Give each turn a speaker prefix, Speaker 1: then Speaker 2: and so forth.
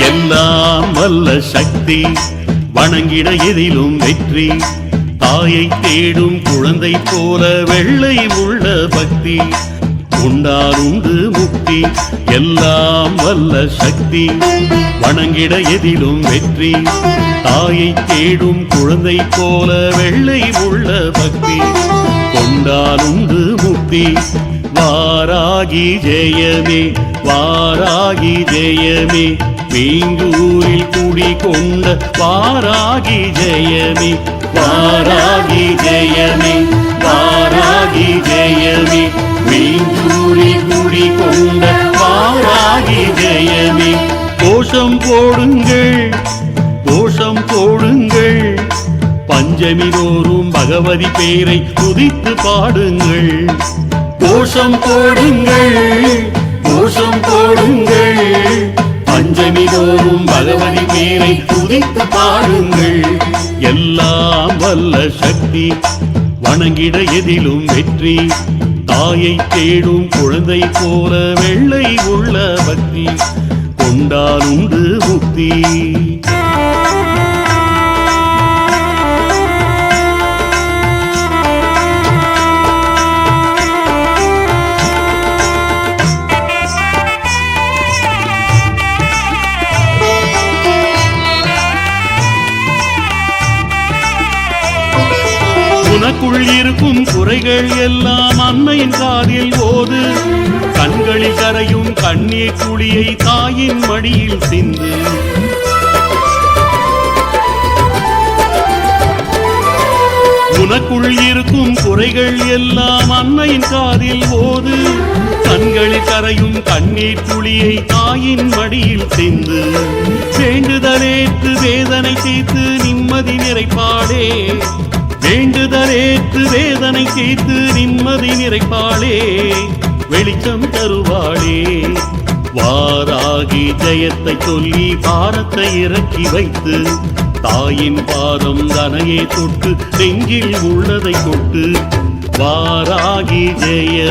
Speaker 1: எல்லாம் வல்ல சக்தி வணங்கிட எதிலும் வெற்றி தாயை தேடும் குழந்தை போல வெள்ளை உள்ள பக்தி உண்டாருண்டு முக்தி எல்லாம் வல்ல சக்தி வணங்கிட எதிலும் வெற்றி தாயை தேடும் குழந்தை போல வெள்ளை உள்ள பக்தி கொண்டாருண்டு முக்தி வாராகி ஜெயமே வாராகி ஜெயமே மீங்கூரில் குடிகொண்ட வாராகி ஜெயமே வாராகி ஜெயமே வாராகி ஜெயமே மீங்கூரில் குடிகொண்ட வாராகி ஜெயமே கோஷம் போடுங்கள் கோஷம் போடுங்கள் பஞ்சமி தோறும் பகவதி பேரை துதித்து பாடுங்கள் கோஷம் போடுங்கள் கோஷம் போடுங்கள் பஞ்சமி தோறும் பகவதி பேரை துதித்து பாடுங்கள் எல்லாம் வல்ல சக்தி வணங்கிட எதிலும் வெற்றி தாயை தேடும் குழந்தை போல வெள்ளை உள்ள பக்தி கொண்டாலுண்டு முக்தி உனக்குள் இருக்கும் குறைகள் எல்லாம் அன்னையின் காதில் ஓது கண்களில் கரையும் கண்ணீர் குழியை தாயின் மடியில் சிந்து உனக்குள் இருக்கும் குறைகள் எல்லாம் அன்னையின் காதில் ஓது கண்களில் கரையும் கண்ணீர் குழியை தாயின் மடியில் சிந்து வேண்டுதலேற்று வேதனை தீர்த்து நிம்மதி நிறைப்பாடே வேண்டுதலேற்று வேதனை தீர்த்து நிம்மதி நிறைப்பாளே வெளிச்சம் தருவாளே வாராகி ஜெயத்தை சொல்லி பாரத்தை இறக்கி வைத்து தாயின் பாதம் தனையை தொட்டு நெஞ்சில் உள்ளதை கொட்டு வாராகி ஜெய